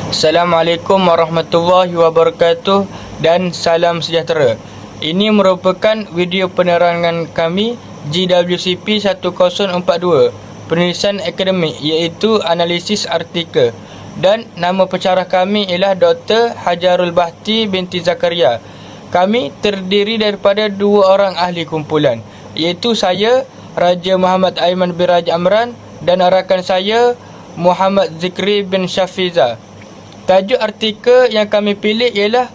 Assalamualaikum warahmatullahi wabarakatuh dan salam sejahtera. Ini merupakan video penerangan kami GWCP 1042 penulisan akademik iaitu analisis artikel, dan nama pensyarah kami ialah Dr. Hajarul Bahti binti Zakaria. Kami terdiri daripada dua orang ahli kumpulan, iaitu saya Raja Muhammad Aiman bin Raja Amran dan rakan saya Muhammad Zikri bin Syafiza. Tajuk artikel yang kami pilih ialah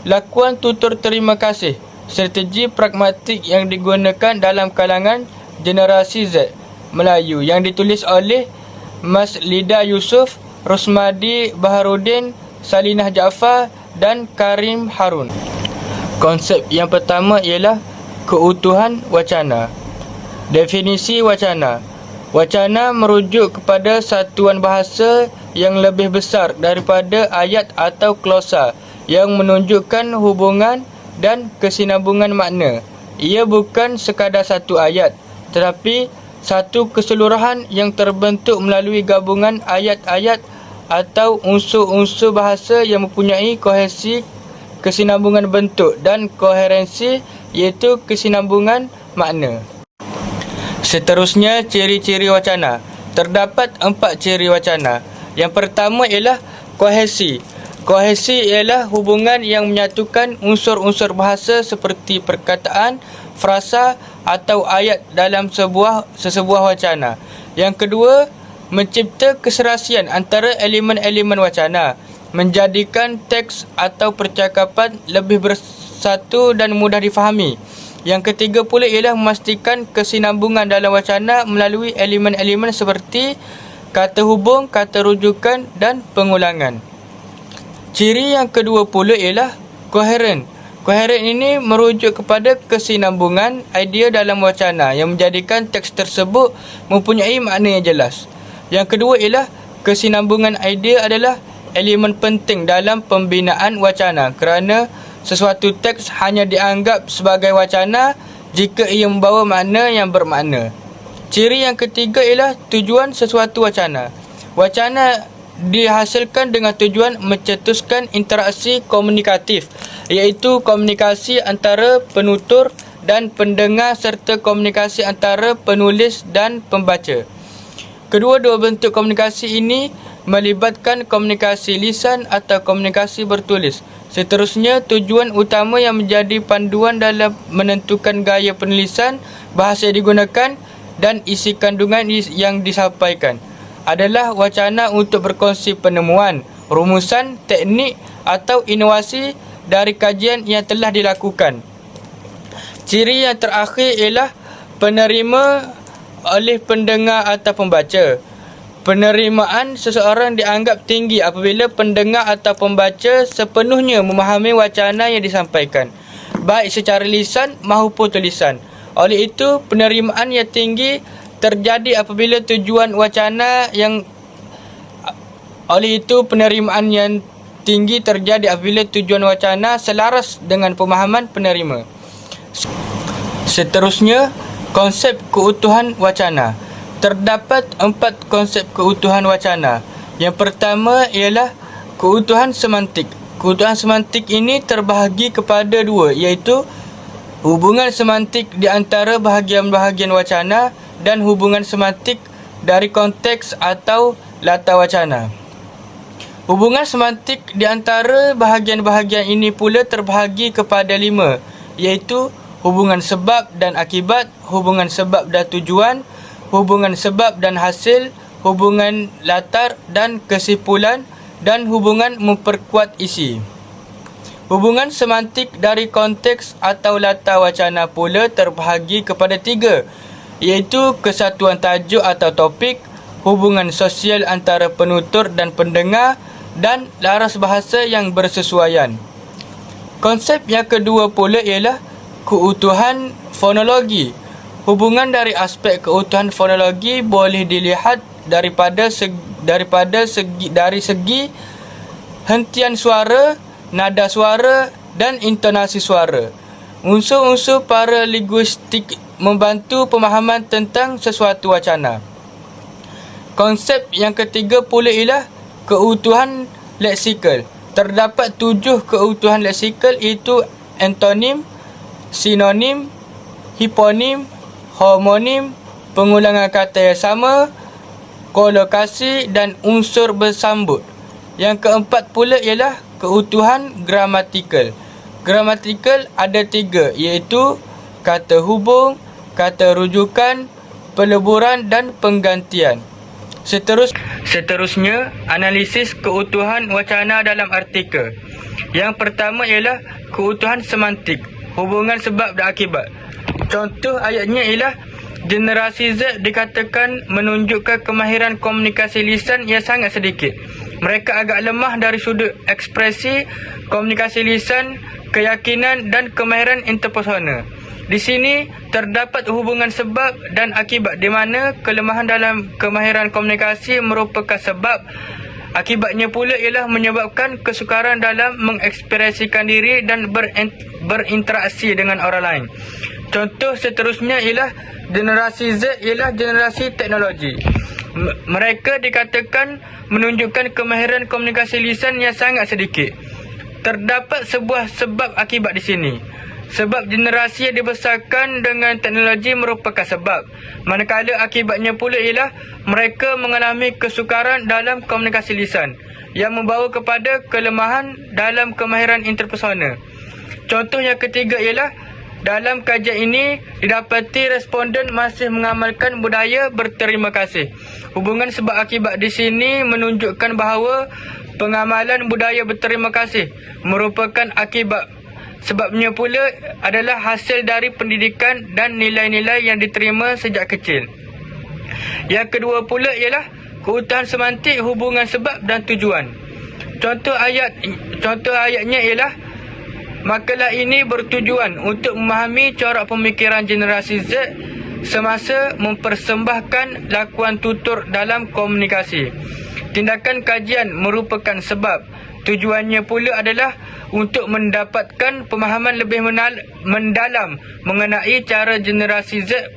Lakuan Tutur Terima Kasih, Strategi Pragmatik yang digunakan dalam kalangan generasi Z Melayu, yang ditulis oleh Mas Lida Yusof, Rosmadi Baharudin, Salinah Jaafar dan Karim Harun. Konsep yang pertama ialah keutuhan wacana. Definisi wacana. Wacana merujuk kepada satuan bahasa yang lebih besar daripada ayat atau klosa yang menunjukkan hubungan dan kesinambungan makna. Ia bukan sekadar satu ayat, tetapi satu keseluruhan yang terbentuk melalui gabungan ayat-ayat atau unsur-unsur bahasa yang mempunyai kohesi, kesinambungan bentuk dan koherensi, iaitu kesinambungan makna. Seterusnya, ciri-ciri wacana. Terdapat 4 ciri wacana. Yang pertama ialah kohesi. Kohesi ialah hubungan yang menyatukan unsur-unsur bahasa seperti perkataan, frasa atau ayat dalam sesebuah wacana. Yang kedua, mencipta keserasian antara elemen-elemen wacana, menjadikan teks atau percakapan lebih bersatu dan mudah difahami. Yang ketiga pula ialah memastikan kesinambungan dalam wacana melalui elemen-elemen seperti kata hubung, kata rujukan dan pengulangan. Ciri yang kedua pula ialah koheren. Koheren ini merujuk kepada kesinambungan idea dalam wacana yang menjadikan teks tersebut mempunyai makna yang jelas. Yang kedua ialah kesinambungan idea adalah elemen penting dalam pembinaan wacana, kerana sesuatu teks hanya dianggap sebagai wacana jika ia membawa makna yang bermakna. Ciri yang ketiga ialah tujuan sesuatu wacana. Wacana dihasilkan dengan tujuan mencetuskan interaksi komunikatif, iaitu komunikasi antara penutur dan pendengar serta komunikasi antara penulis dan pembaca. Kedua-dua bentuk komunikasi ini melibatkan komunikasi lisan atau komunikasi bertulis. Seterusnya, tujuan utama yang menjadi panduan dalam menentukan gaya penulisan, bahasa yang digunakan dan isi kandungan yang disampaikan adalah wacana untuk berkongsi penemuan, rumusan, teknik atau inovasi dari kajian yang telah dilakukan. Ciri yang terakhir ialah penerima oleh pendengar atau pembaca. Penerimaan seseorang dianggap tinggi apabila pendengar atau pembaca sepenuhnya memahami wacana yang disampaikan, baik secara lisan maupun tulisan. Oleh itu, penerimaan yang tinggi terjadi apabila tujuan wacana yang selaras dengan pemahaman penerima. Seterusnya, konsep keutuhan wacana. Terdapat 4 konsep keutuhan wacana. Yang pertama ialah keutuhan semantik. Keutuhan semantik ini terbahagi kepada 2, iaitu hubungan semantik di antara bahagian-bahagian wacana dan hubungan semantik dari konteks atau latar wacana. Hubungan semantik di antara bahagian-bahagian ini pula terbahagi kepada 5, iaitu hubungan sebab dan akibat, hubungan sebab dan tujuan, hubungan sebab dan hasil, hubungan latar dan kesimpulan, dan hubungan memperkuat isi. Hubungan semantik dari konteks atau latar wacana pula terbahagi kepada 3, iaitu kesatuan tajuk atau topik, hubungan sosial antara penutur dan pendengar, dan laras bahasa yang bersesuaian. Konsep yang kedua pula ialah keutuhan fonologi. Hubungan dari aspek keutuhan fonologi boleh dilihat dari segi hentian suara, nada suara dan intonasi suara. Unsur-unsur paralinguistik membantu pemahaman tentang sesuatu wacana. Konsep yang ketiga pula ialah keutuhan leksikal. Terdapat 7 keutuhan leksikal, iaitu antonim, sinonim, hiponim, homonim, pengulangan kata yang sama, kolokasi dan unsur bersambut. Yang keempat pula ialah keutuhan gramatikal. Gramatikal ada 3, iaitu kata hubung, kata rujukan, peleburan dan penggantian. Seterusnya, analisis keutuhan wacana dalam artikel. Yang pertama ialah keutuhan semantik, hubungan sebab dan akibat. Contoh ayatnya ialah generasi Z dikatakan menunjukkan kemahiran komunikasi lisan yang sangat sedikit. Mereka agak lemah dari sudut ekspresi, komunikasi lisan, keyakinan dan kemahiran interpersonal. Di sini terdapat hubungan sebab dan akibat, di mana kelemahan dalam kemahiran komunikasi merupakan sebab. Akibatnya pula ialah menyebabkan kesukaran dalam mengekspresikan diri dan berinteraksi dengan orang lain. Contoh seterusnya ialah generasi Z ialah generasi teknologi. Mereka dikatakan menunjukkan kemahiran komunikasi lisan yang sangat sedikit. Terdapat sebuah sebab akibat di sini. Sebab generasi yang dibesarkan dengan teknologi merupakan sebab, manakala akibatnya pula ialah mereka mengalami kesukaran dalam komunikasi lisan yang membawa kepada kelemahan dalam kemahiran interpersonal. Contoh yang ketiga ialah dalam kajian ini didapati responden masih mengamalkan budaya berterima kasih. Hubungan sebab akibat di sini menunjukkan bahawa pengamalan budaya berterima kasih merupakan akibat. Sebabnya pula adalah hasil dari pendidikan dan nilai-nilai yang diterima sejak kecil. Yang kedua pula ialah keutuhan semantik, hubungan sebab dan tujuan. Contoh ayatnya ialah makalah ini bertujuan untuk memahami corak pemikiran generasi Z semasa mempersembahkan lakuan tutur dalam komunikasi. Tindakan kajian merupakan sebab. Tujuannya pula adalah untuk mendapatkan pemahaman lebih mendalam mengenai cara generasi Z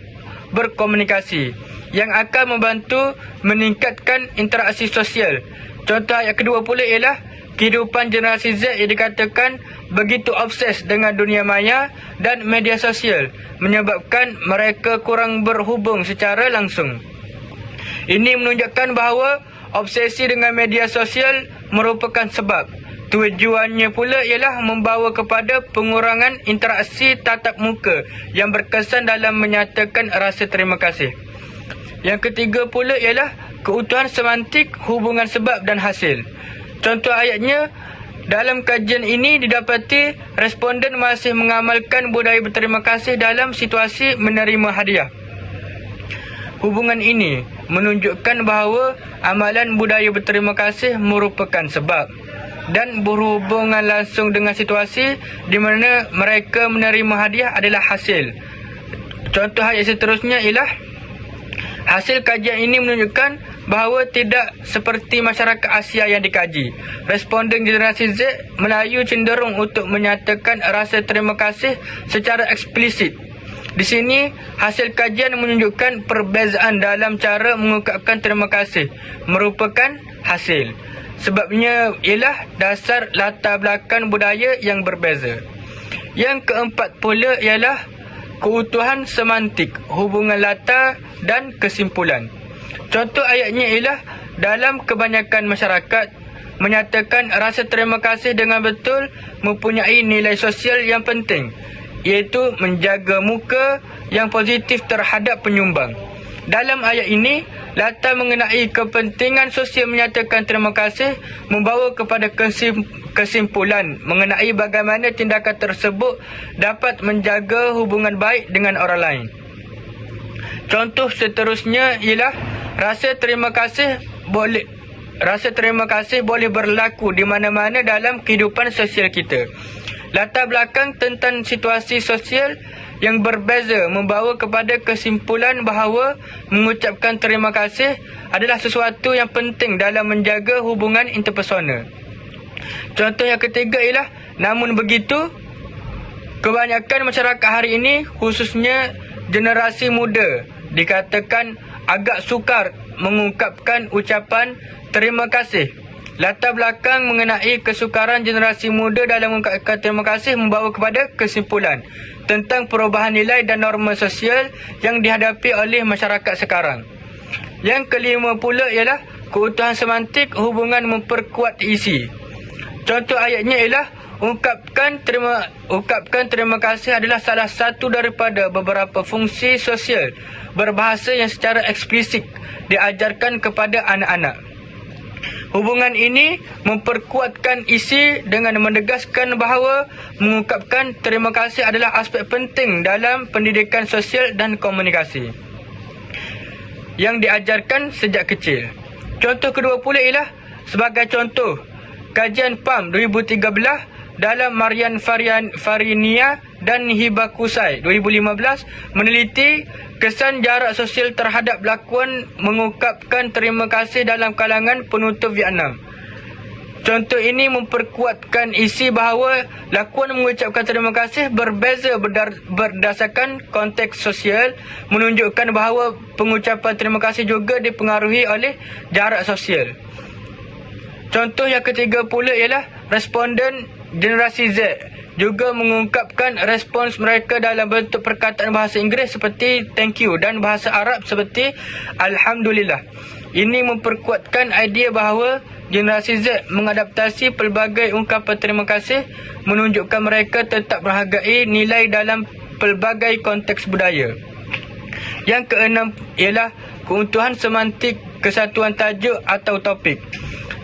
berkomunikasi yang akan membantu meningkatkan interaksi sosial. Contoh ayat kedua pula ialah kehidupan generasi Z yang dikatakan begitu obses dengan dunia maya dan media sosial menyebabkan mereka kurang berhubung secara langsung. Ini menunjukkan bahawa obsesi dengan media sosial merupakan sebab. Tujuannya pula ialah membawa kepada pengurangan interaksi tatap muka yang berkesan dalam menyatakan rasa terima kasih. Yang ketiga pula ialah keutuhan semantik, hubungan sebab dan hasil. Contoh ayatnya, dalam kajian ini didapati responden masih mengamalkan budaya berterima kasih dalam situasi menerima hadiah. Hubungan ini menunjukkan bahawa amalan budaya berterima kasih merupakan sebab dan berhubungan langsung dengan situasi di mana mereka menerima hadiah adalah hasil. Contoh ayat seterusnya ialah hasil kajian ini menunjukkan bahawa tidak seperti masyarakat Asia yang dikaji. Responden generasi Z Melayu cenderung untuk menyatakan rasa terima kasih secara eksplisit. Di sini, hasil kajian menunjukkan perbezaan dalam cara mengungkapkan terima kasih merupakan hasil. Sebabnya ialah dasar latar belakang budaya yang berbeza. Yang keempat pula ialah keutuhan semantik, hubungan latar dan kesimpulan. Contoh ayatnya ialah dalam kebanyakan masyarakat menyatakan rasa terima kasih dengan betul mempunyai nilai sosial yang penting, iaitu menjaga muka yang positif terhadap penyumbang. Dalam ayat ini, latar mengenai kepentingan sosial menyatakan terima kasih membawa kepada kesimpulan mengenai bagaimana tindakan tersebut dapat menjaga hubungan baik dengan orang lain. Contoh seterusnya ialah rasa terima kasih boleh berlaku di mana-mana dalam kehidupan sosial kita. Latar belakang tentang situasi sosial yang berbeza membawa kepada kesimpulan bahawa mengucapkan terima kasih adalah sesuatu yang penting dalam menjaga hubungan interpersonal. Contoh yang ketiga ialah, namun begitu, kebanyakan masyarakat hari ini, khususnya generasi muda, dikatakan agak sukar mengungkapkan ucapan terima kasih Latar belakang mengenai kesukaran generasi muda dalam mengungkapkan terima kasih membawa kepada kesimpulan tentang perubahan nilai dan norma sosial yang dihadapi oleh masyarakat sekarang. Yang kelima pula ialah keutuhan semantik hubungan memperkuat isi. Contoh ayatnya ialah ungkapkan terima kasih adalah salah satu daripada beberapa fungsi sosial berbahasa yang secara eksplisit diajarkan kepada anak-anak. Hubungan ini memperkuatkan isi dengan menegaskan bahawa mengungkapkan terima kasih adalah aspek penting dalam pendidikan sosial dan komunikasi yang diajarkan sejak kecil. Contoh kedua pula ialah sebagai contoh kajian PAM 2013 dalam Marian Farinia dan Hibakusai 2015 meneliti kesan jarak sosial terhadap lakuan mengungkapkan terima kasih dalam kalangan penutur Vietnam. Contoh ini memperkuatkan isi bahawa lakuan mengucapkan terima kasih berbeza berdasarkan konteks sosial, menunjukkan bahawa pengucapan terima kasih juga dipengaruhi oleh jarak sosial. Contoh yang ketiga pula ialah responden generasi Z juga mengungkapkan respons mereka dalam bentuk perkataan bahasa Inggeris seperti thank you dan bahasa Arab seperti alhamdulillah. Ini memperkuatkan idea bahawa generasi Z mengadaptasi pelbagai ungkapan terima kasih, menunjukkan mereka tetap menghargai nilai dalam pelbagai konteks budaya. Yang keenam ialah keutuhan semantik kesatuan tajuk atau topik.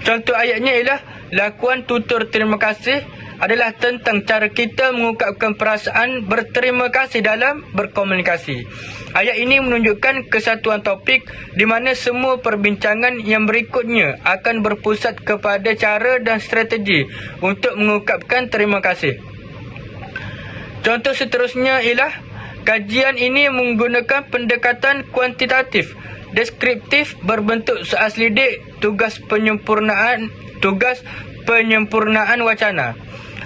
Contoh ayatnya ialah lakuan tutur terima kasih adalah tentang cara kita mengungkapkan perasaan berterima kasih dalam berkomunikasi. Ayat ini menunjukkan kesatuan topik di mana semua perbincangan yang berikutnya akan berpusat kepada cara dan strategi untuk mengungkapkan terima kasih. Contoh seterusnya ialah kajian ini menggunakan pendekatan kuantitatif, deskriptif berbentuk soal selidik tugas penyempurnaan wacana.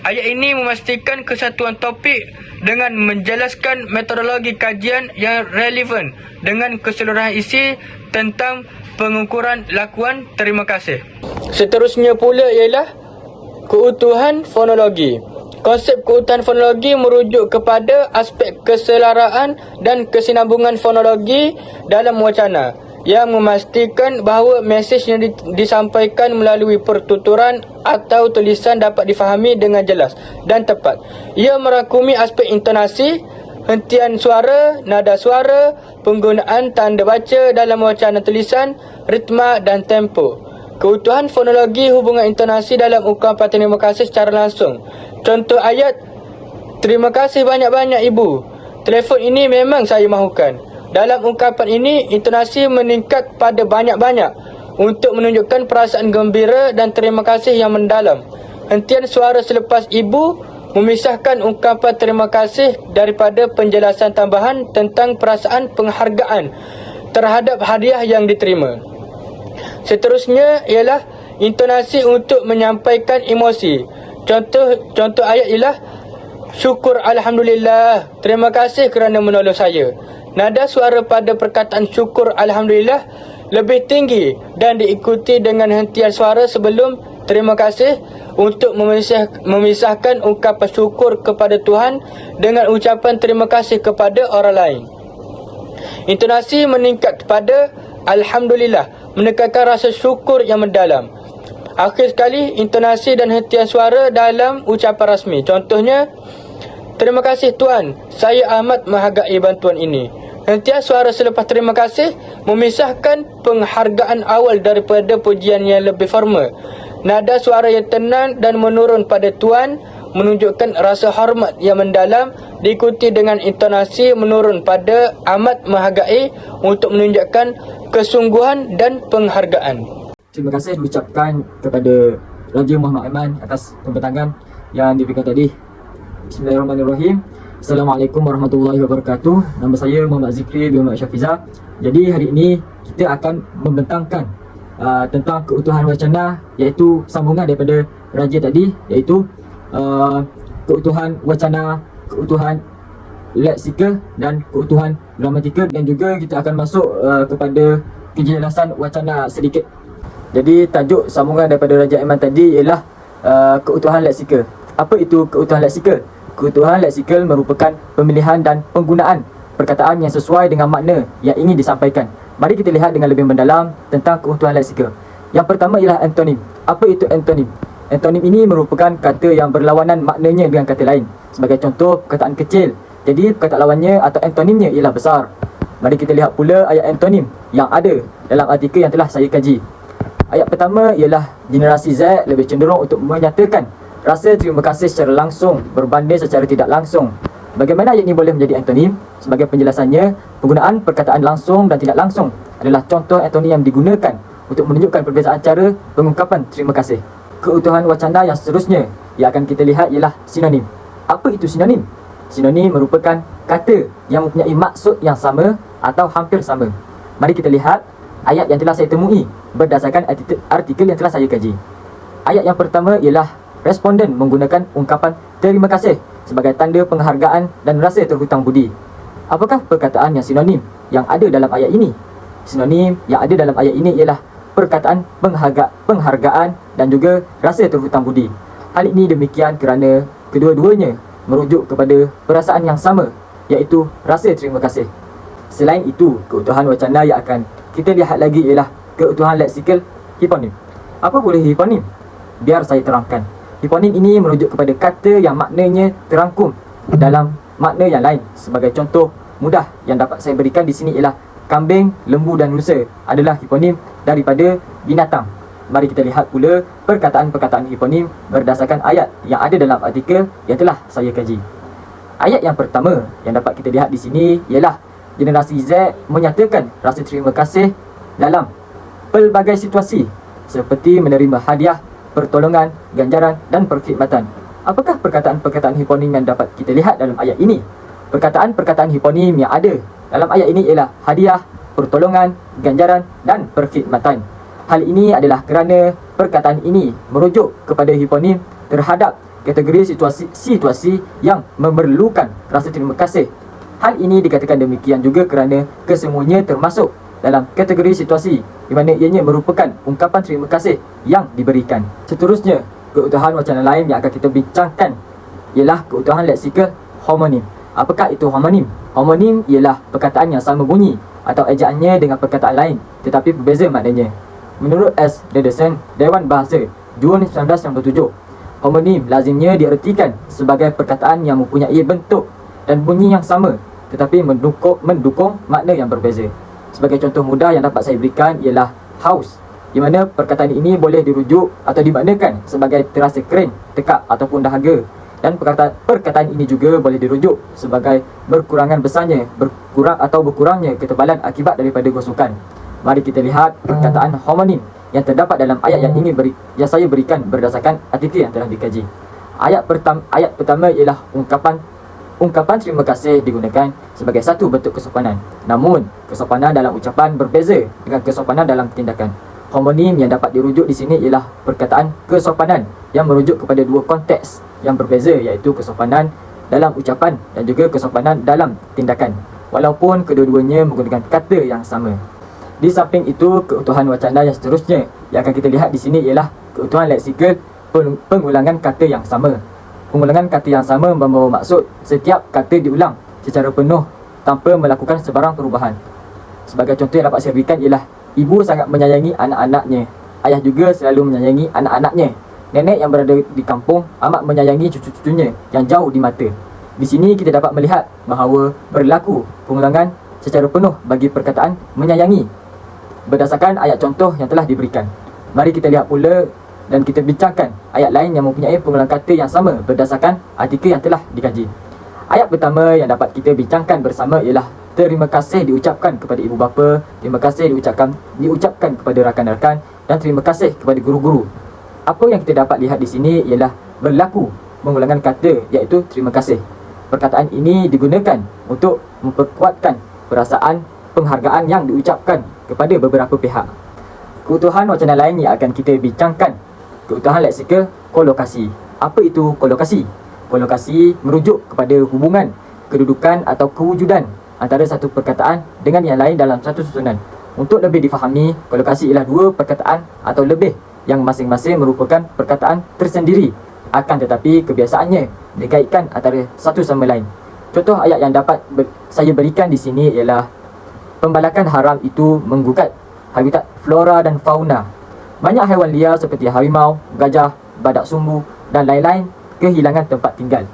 Ayat ini memastikan kesatuan topik dengan menjelaskan metodologi kajian yang relevan dengan keseluruhan isi tentang pengukuran lakuan terima kasih. Seterusnya pula ialah keutuhan fonologi. Konsep keutuhan fonologi merujuk kepada aspek keselaraan dan kesinambungan fonologi dalam wacana yang memastikan bahawa mesej yang disampaikan melalui pertuturan atau tulisan dapat difahami dengan jelas dan tepat. Ia merangkumi aspek intonasi, hentian suara, nada suara, penggunaan tanda baca dalam wacana tulisan, ritma dan tempo. Keutuhan fonologi hubungan intonasi dalam ungkapan terima kasih secara langsung. Contoh ayat, terima kasih banyak-banyak ibu. Telefon ini memang saya mahukan. Dalam ungkapan ini, intonasi meningkat pada banyak-banyak untuk menunjukkan perasaan gembira dan terima kasih yang mendalam. Hentian suara selepas ibu memisahkan ungkapan terima kasih daripada penjelasan tambahan tentang perasaan penghargaan terhadap hadiah yang diterima. Seterusnya ialah intonasi untuk menyampaikan emosi. Contoh ayat ialah syukur alhamdulillah, terima kasih kerana menolong saya. Nada suara pada perkataan syukur alhamdulillah lebih tinggi dan diikuti dengan hentian suara sebelum terima kasih untuk memisahkan ungkapan syukur kepada Tuhan dengan ucapan terima kasih kepada orang lain. Intonasi meningkat pada alhamdulillah, menekankan rasa syukur yang mendalam. Akhir sekali, intonasi dan hentian suara dalam ucapan rasmi. Contohnya, terima kasih Tuan, saya amat menghargai bantuan ini. Hentian suara selepas terima kasih memisahkan penghargaan awal daripada pujian yang lebih formal. Nada suara yang tenang dan menurun pada Tuan menunjukkan rasa hormat yang mendalam, diikuti dengan intonasi menurun pada amat menghargai untuk menunjukkan kesungguhan dan penghargaan. Terima kasih diucapkan kepada Raja Muhammad Aiman atas pembentangan yang diberikan tadi. Bismillahirrahmanirrahim. Assalamualaikum warahmatullahi wabarakatuh. Nama saya Muhammad Zikri bin Muhammad Syafiza. Jadi hari ini kita akan membentangkan tentang keutuhan wacana, iaitu sambungan daripada Raja tadi, iaitu keutuhan wacana, keutuhan leksikal dan keutuhan gramatikal, dan juga kita akan masuk kepada kejelasan wacana sedikit. Jadi tajuk sambungan daripada Raja Iman tadi ialah keutuhan leksikal. Apa itu keutuhan leksikal? Keutuhan leksikal merupakan pemilihan dan penggunaan perkataan yang sesuai dengan makna yang ingin disampaikan. Mari kita lihat dengan lebih mendalam tentang keutuhan leksikal. Yang pertama ialah antonim. Apa itu antonim? Antonim ini merupakan kata yang berlawanan maknanya dengan kata lain. Sebagai contoh, perkataan kecil. Jadi perkataan lawannya atau antonimnya ialah besar. Mari kita lihat pula ayat antonim yang ada dalam artikel yang telah saya kaji. Ayat pertama ialah generasi Z lebih cenderung untuk menyatakan rasa terima kasih secara langsung berbanding secara tidak langsung. Bagaimana ayat ini boleh menjadi antonim? Sebagai penjelasannya, penggunaan perkataan langsung dan tidak langsung adalah contoh antonim yang digunakan untuk menunjukkan perbezaan cara pengungkapan terima kasih. Keutuhan wacana yang seterusnya yang akan kita lihat ialah sinonim. Apa itu sinonim? Sinonim merupakan kata yang mempunyai maksud yang sama atau hampir sama. Mari kita lihat ayat yang telah saya temui berdasarkan artikel yang telah saya kaji. Ayat yang pertama ialah responden menggunakan ungkapan terima kasih sebagai tanda penghargaan dan rasa terhutang budi. Apakah perkataan yang sinonim yang ada dalam ayat ini? Sinonim yang ada dalam ayat ini ialah perkataan penghargaan dan juga rasa terhutang budi. Hal ini demikian kerana kedua-duanya merujuk kepada perasaan yang sama, iaitu rasa terima kasih. Selain itu, keutuhan wacana yang akan kita lihat lagi ialah keutuhan leksikal hiponim. Apa boleh hiponim? Biar saya terangkan. Hiponim ini merujuk kepada kata yang maknanya terangkum dalam makna yang lain. Sebagai contoh mudah yang dapat saya berikan di sini ialah kambing, lembu dan rusa adalah hiponim daripada binatang. Mari kita lihat pula perkataan-perkataan hiponim berdasarkan ayat yang ada dalam artikel yang telah saya kaji. Ayat yang pertama yang dapat kita lihat di sini ialah generasi Z menyatakan rasa terima kasih dalam pelbagai situasi seperti menerima hadiah, pertolongan, ganjaran dan perkhidmatan. Apakah perkataan-perkataan hiponim yang dapat kita lihat dalam ayat ini? Perkataan-perkataan hiponim yang ada dalam ayat ini ialah hadiah, pertolongan, ganjaran dan perkhidmatan. Hal ini adalah kerana perkataan ini merujuk kepada hiponim terhadap kategori situasi yang memerlukan rasa terima kasih. Hal ini dikatakan demikian juga kerana kesemuanya termasuk dalam kategori situasi di mana ianya merupakan ungkapan terima kasih yang diberikan. Seterusnya, keutuhan wacana lain yang akan kita bincangkan ialah keutuhan leksikal homonim. Apakah itu homonim? Homonim ialah perkataan yang sama bunyi atau ejaannya dengan perkataan lain tetapi berbeza maknanya. Menurut S. Dedeson, Dewan Bahasa, Jun 1997, homonim lazimnya diartikan sebagai perkataan yang mempunyai bentuk dan bunyi yang sama tetapi mendukung makna yang berbeza. Sebagai contoh mudah yang dapat saya berikan ialah haus, di mana perkataan ini boleh dirujuk atau dimaknakan sebagai terasa kering, tekak ataupun dahaga. Dan perkataan ini juga boleh dirujuk sebagai berkurangan besarnya, berkurangnya ketebalan akibat daripada gosokan. Mari kita lihat perkataan homonim yang terdapat dalam ayat yang yang saya berikan berdasarkan artikel yang telah dikaji. Ayat pertama ialah ungkapan terima kasih digunakan sebagai satu bentuk kesopanan. Namun, kesopanan dalam ucapan berbeza dengan kesopanan dalam tindakan. Homonim yang dapat dirujuk di sini ialah perkataan kesopanan yang merujuk kepada dua konteks yang berbeza, iaitu kesopanan dalam ucapan dan juga kesopanan dalam tindakan, walaupun kedua-duanya menggunakan kata yang sama. Di samping itu, keutuhan wacana yang seterusnya yang akan kita lihat di sini ialah keutuhan leksikal pengulangan kata yang sama. Pengulangan kata yang sama membawa maksud setiap kata diulang secara penuh tanpa melakukan sebarang perubahan. Sebagai contoh yang dapat saya berikan ialah ibu sangat menyayangi anak-anaknya. Ayah juga selalu menyayangi anak-anaknya. Nenek yang berada di kampung amat menyayangi cucu-cucunya yang jauh di mata. Di sini kita dapat melihat bahawa berlaku pengulangan secara penuh bagi perkataan menyayangi berdasarkan ayat contoh yang telah diberikan. Mari kita lihat pula dan kita bincangkan ayat lain yang mempunyai pengulangan kata yang sama berdasarkan artikel yang telah dikaji. Ayat pertama yang dapat kita bincangkan bersama ialah terima kasih diucapkan kepada ibu bapa, terima kasih diucapkan kepada rakan-rakan dan terima kasih kepada guru-guru. Apa yang kita dapat lihat di sini ialah berlaku pengulangan kata iaitu terima kasih. Perkataan ini digunakan untuk memperkuatkan perasaan penghargaan yang diucapkan kepada beberapa pihak. Keutuhan wacana lain yang akan kita bincangkan, keutuhan leksikal kolokasi. Apa itu kolokasi? Kolokasi merujuk kepada hubungan, kedudukan atau kewujudan antara satu perkataan dengan yang lain dalam satu susunan. Untuk lebih difahami, kolokasi ialah dua perkataan atau lebih yang masing-masing merupakan perkataan tersendiri, akan tetapi kebiasaannya dikaitkan antara satu sama lain. Contoh ayat yang dapat saya berikan di sini ialah pembalakan haram itu menggugat habitat flora dan fauna. Banyak haiwan liar seperti harimau, gajah, badak sumbu dan lain-lain kehilangan tempat tinggal.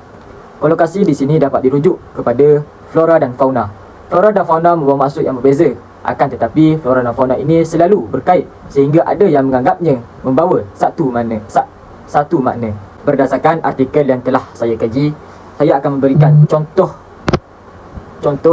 Kolokasi di sini dapat dirujuk kepada flora dan fauna. Flora dan fauna membawa maksud yang berbeza, akan tetapi flora dan fauna ini selalu berkait sehingga ada yang menganggapnya membawa satu makna. Berdasarkan artikel yang telah saya kaji, saya akan memberikan contoh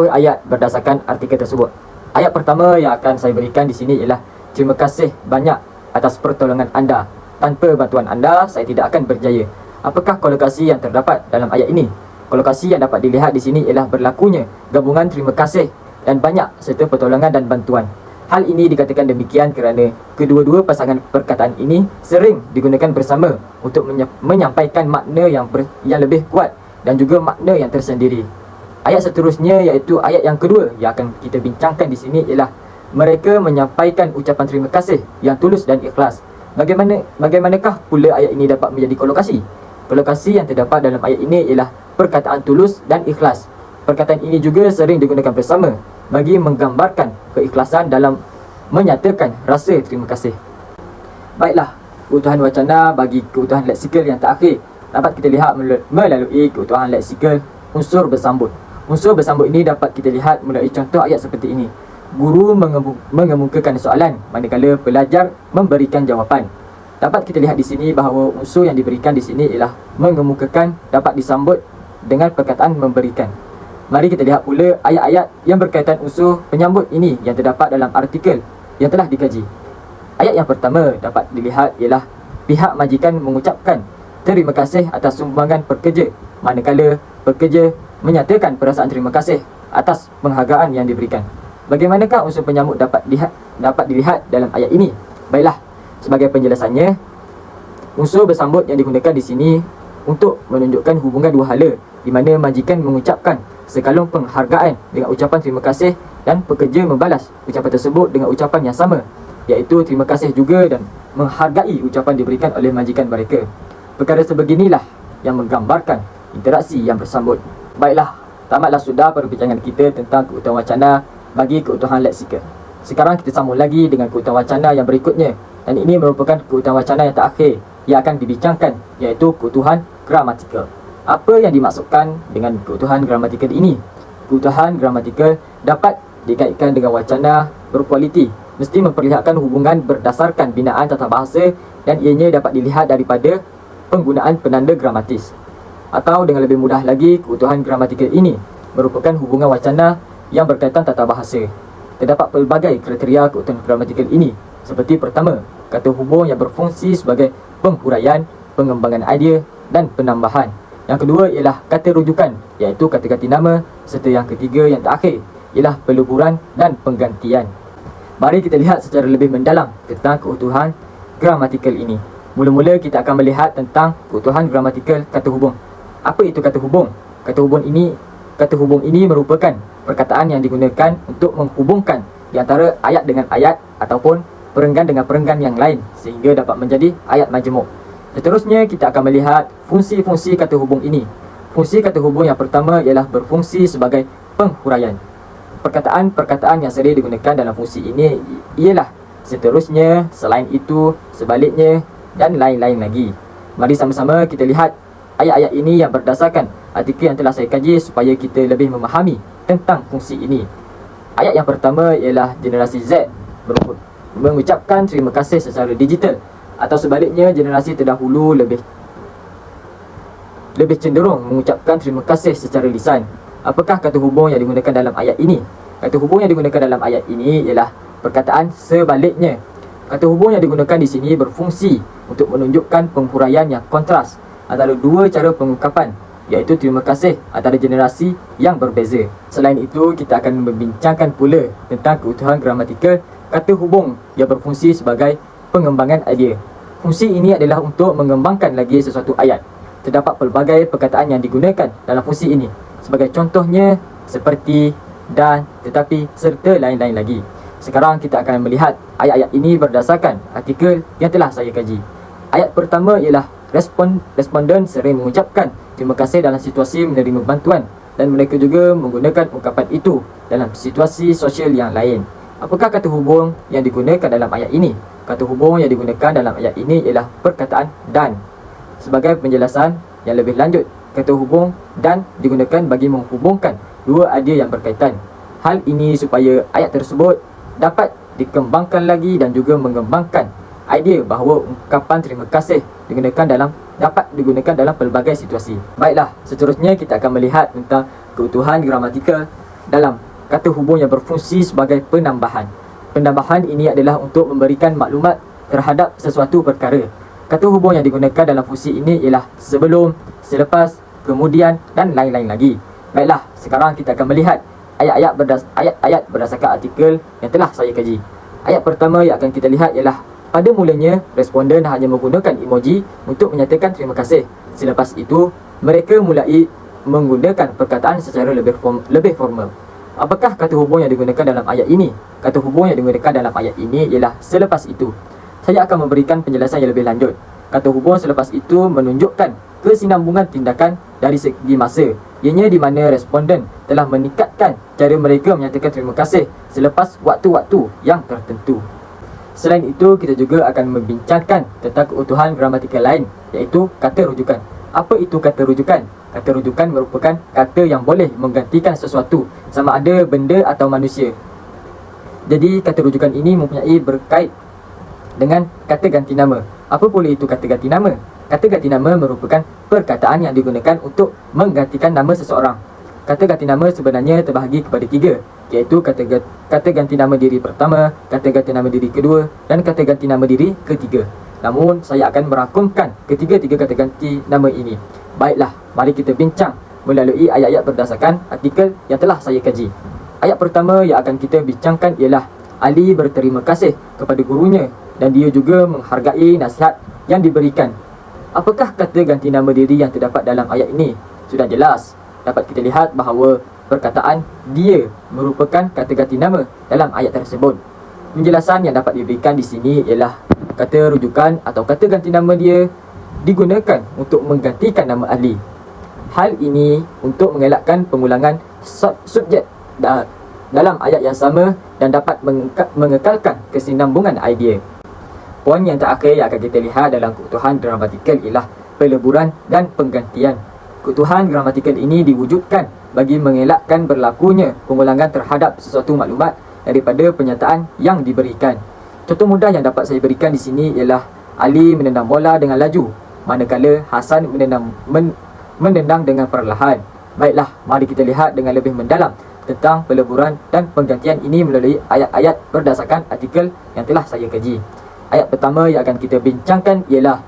ayat berdasarkan artikel tersebut. Ayat pertama yang akan saya berikan di sini ialah terima kasih banyak atas pertolongan anda. Tanpa bantuan anda, saya tidak akan berjaya. Apakah kolokasi yang terdapat dalam ayat ini? Kolokasi yang dapat dilihat di sini ialah berlakunya gabungan terima kasih dan banyak serta pertolongan dan bantuan. Hal ini dikatakan demikian kerana kedua-dua pasangan perkataan ini sering digunakan bersama untuk menyampaikan makna yang lebih kuat dan juga makna yang tersendiri. Ayat seterusnya iaitu ayat yang kedua yang akan kita bincangkan di sini ialah mereka menyampaikan ucapan terima kasih yang tulus dan ikhlas. Bagaimanakah pula ayat ini dapat menjadi kolokasi? Kolokasi yang terdapat dalam ayat ini ialah perkataan tulus dan ikhlas. Perkataan ini juga sering digunakan bersama bagi menggambarkan keikhlasan dalam menyatakan rasa terima kasih. Baiklah, keutuhan wacana bagi keutuhan leksikal yang terakhir dapat kita lihat melalui keutuhan leksikal unsur bersambut. Unsur bersambut ini dapat kita lihat melalui contoh ayat seperti ini. Guru mengemukakan soalan manakala pelajar memberikan jawapan. Dapat kita lihat di sini bahawa unsur yang diberikan di sini ialah mengemukakan dapat disambut dengan perkataan memberikan. Mari kita lihat pula ayat-ayat yang berkaitan unsur penyambut ini yang terdapat dalam artikel yang telah dikaji. Ayat yang pertama dapat dilihat ialah pihak majikan mengucapkan terima kasih atas sumbangan pekerja, manakala pekerja menyatakan perasaan terima kasih atas penghargaan yang diberikan. Bagaimanakah unsur penyambut dapat dilihat dalam ayat ini? Baiklah, sebagai penjelasannya, unsur bersambut yang digunakan di sini untuk menunjukkan hubungan dua hala di mana majikan mengucapkan sekalung penghargaan dengan ucapan terima kasih dan pekerja membalas ucapan tersebut dengan ucapan yang sama, iaitu terima kasih juga dan menghargai ucapan diberikan oleh majikan mereka. Perkara sebeginilah yang menggambarkan interaksi yang bersambut. Baiklah, tamatlah sudah perbincangan kita tentang keutuhan wacana bagi keutuhan leksikal. Sekarang kita sambung lagi dengan keutuhan wacana yang berikutnya, dan ini merupakan keutuhan wacana yang terakhir yang akan dibincangkan, iaitu keutuhan gramatikal. Apa yang dimaksudkan dengan keutuhan gramatikal ini? Keutuhan gramatikal dapat dikaitkan dengan wacana berkualiti, mesti memperlihatkan hubungan berdasarkan binaan tata bahasa dan ianya dapat dilihat daripada penggunaan penanda gramatis. Atau dengan lebih mudah lagi, keutuhan gramatikal ini merupakan hubungan wacana yang berkaitan tata bahasa. Terdapat pelbagai kriteria keutuhan gramatikal ini, seperti pertama, kata hubung yang berfungsi sebagai penghuraian, pengembangan idea dan penambahan. Yang kedua ialah kata rujukan, iaitu kata ganti nama, serta yang ketiga yang terakhir ialah peluburan dan penggantian. Mari kita lihat secara lebih mendalam tentang keutuhan gramatikal ini. Mula-mula kita akan melihat tentang keutuhan gramatikal kata hubung. Apa itu kata hubung? Kata hubung ini merupakan perkataan yang digunakan untuk menghubungkan di antara ayat dengan ayat ataupun perenggan dengan perenggan yang lain sehingga dapat menjadi ayat majmuk. Seterusnya kita akan melihat fungsi-fungsi kata hubung ini. Fungsi kata hubung yang pertama ialah berfungsi sebagai penghuraian. Perkataan-perkataan yang sering digunakan dalam fungsi ini ialah seterusnya, selain itu, sebaliknya dan lain-lain lagi. Mari sama-sama kita lihat ayat-ayat ini yang berdasarkan artikel yang telah saya kaji supaya kita lebih memahami tentang fungsi ini. Ayat yang pertama ialah generasi Z mengucapkan terima kasih secara digital, atau sebaliknya generasi terdahulu lebih cenderung mengucapkan terima kasih secara lisan. Apakah kata hubung yang digunakan dalam ayat ini? Kata hubung yang digunakan dalam ayat ini ialah perkataan sebaliknya. Kata hubung yang digunakan di sini berfungsi untuk menunjukkan penghuraian yang kontras antara dua cara pengungkapan, iaitu terima kasih antara generasi yang berbeza. Selain itu, kita akan membincangkan pula tentang keutuhan gramatikal kata hubung yang berfungsi sebagai pengembangan idea. Fungsi ini adalah untuk mengembangkan lagi sesuatu ayat. Terdapat pelbagai perkataan yang digunakan dalam fungsi ini. Sebagai contohnya, seperti, dan, tetapi, serta lain-lain lagi. Sekarang kita akan melihat ayat-ayat ini berdasarkan artikel yang telah saya kaji. Ayat pertama ialah responden sering mengucapkan terima kasih dalam situasi menerima bantuan, dan mereka juga menggunakan ungkapan itu dalam situasi sosial yang lain. Apakah kata hubung yang digunakan dalam ayat ini? Kata hubung yang digunakan dalam ayat ini ialah perkataan dan. Sebagai penjelasan yang lebih lanjut, kata hubung dan digunakan bagi menghubungkan dua idea yang berkaitan. Hal ini supaya ayat tersebut dapat dikembangkan lagi dan juga mengembangkan idea bahawa ungkapan terima kasih dapat digunakan dalam pelbagai situasi. Baiklah, seterusnya kita akan melihat tentang keutuhan gramatikal dalam kata hubung yang berfungsi sebagai penambahan. Penambahan ini adalah untuk memberikan maklumat terhadap sesuatu perkara. Kata hubung yang digunakan dalam fungsi ini ialah sebelum, selepas, kemudian dan lain-lain lagi. Baiklah, sekarang kita akan melihat ayat-ayat berdasarkan artikel yang telah saya kaji. Ayat pertama yang akan kita lihat ialah pada mulanya responden hanya menggunakan emoji untuk menyatakan terima kasih. Selepas itu, mereka mulai menggunakan perkataan secara lebih formal. Apakah kata hubung yang digunakan dalam ayat ini? Kata hubung yang digunakan dalam ayat ini ialah selepas itu. Saya akan memberikan penjelasan yang lebih lanjut. Kata hubung selepas itu menunjukkan kesinambungan tindakan dari segi masa, ianya di mana responden telah meningkatkan cara mereka menyatakan terima kasih selepas waktu-waktu yang tertentu. Selain itu, kita juga akan membincangkan tentang keutuhan gramatikal lain, iaitu kata rujukan. Apa itu kata rujukan? Kata rujukan merupakan kata yang boleh menggantikan sesuatu, sama ada benda atau manusia. Jadi, kata rujukan ini mempunyai berkait dengan kata ganti nama. Apa pula itu kata ganti nama? Kata ganti nama merupakan perkataan yang digunakan untuk menggantikan nama seseorang. Kata ganti nama sebenarnya terbahagi kepada tiga, iaitu kata ganti nama diri pertama, kata ganti nama diri kedua dan kata ganti nama diri ketiga. Namun, saya akan merangkumkan ketiga-tiga kata ganti nama ini. Baiklah, mari kita bincang melalui ayat-ayat berdasarkan artikel yang telah saya kaji. Ayat pertama yang akan kita bincangkan ialah Ali berterima kasih kepada gurunya dan dia juga menghargai nasihat yang diberikan. Apakah kata ganti nama diri yang terdapat dalam ayat ini? Sudah jelas, dapat kita lihat bahawa perkataan dia merupakan kata ganti nama dalam ayat tersebut. Penjelasan yang dapat diberikan di sini ialah kata rujukan atau kata ganti nama dia digunakan untuk menggantikan nama Ali. Hal ini untuk mengelakkan pengulangan subjek dalam ayat yang sama dan dapat mengekalkan kesinambungan idea. Poin yang terakhir yang akan kita lihat dalam keutuhan gramatikal ialah peleburan dan penggantian. Keutuhan gramatikal ini diwujudkan bagi mengelakkan berlakunya pengulangan terhadap sesuatu maklumat daripada penyataan yang diberikan. Contoh mudah yang dapat saya berikan di sini ialah Ali menendang bola dengan laju, manakala Hasan menendang dengan perlahan. Baiklah, mari kita lihat dengan lebih mendalam tentang peleburan dan penggantian ini melalui ayat-ayat berdasarkan artikel yang telah saya kaji. Ayat pertama yang akan kita bincangkan ialah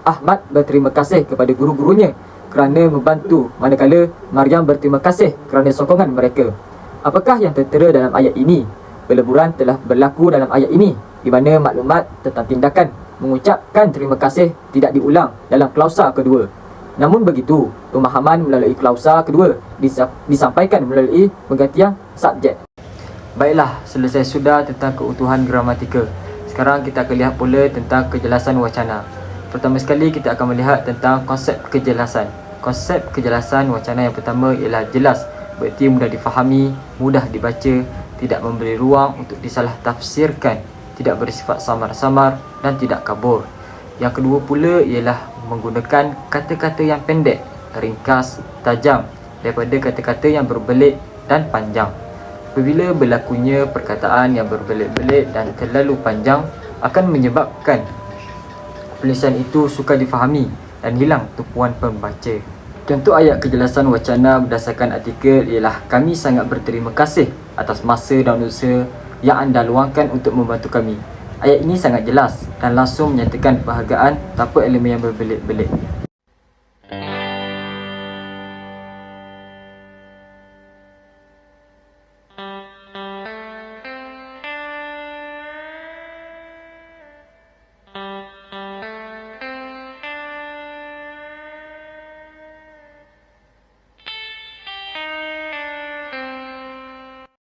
Ahmad berterima kasih kepada guru-gurunya kerana membantu, manakala Maryam berterima kasih kerana sokongan mereka. Apakah yang tertera dalam ayat ini? Peleburan telah berlaku dalam ayat ini, di mana maklumat tentang tindakan mengucapkan terima kasih tidak diulang dalam klausa kedua. Namun begitu, pemahaman melalui klausa kedua disampaikan melalui penggantian subjek. Baiklah, selesai sudah tentang keutuhan gramatikal. Sekarang kita akan lihat pula tentang kejelasan wacana. Pertama sekali kita akan melihat tentang konsep kejelasan. Konsep kejelasan wacana yang pertama ialah jelas, berarti mudah difahami, mudah dibaca, tidak memberi ruang untuk disalah tafsirkan, tidak bersifat samar-samar dan tidak kabur. Yang kedua pula ialah menggunakan kata-kata yang pendek, ringkas, tajam daripada kata-kata yang berbelit dan panjang. Apabila berlakunya perkataan yang berbelit-belit dan terlalu panjang akan menyebabkan tulisan itu sukar difahami dan hilang tumpuan pembaca. Contoh ayat kejelasan wacana berdasarkan artikel ialah kami sangat berterima kasih atas masa dan usaha yang anda luangkan untuk membantu kami. Ayat ini sangat jelas dan langsung menyatakan perhargaan tanpa elemen yang berbelit-belit.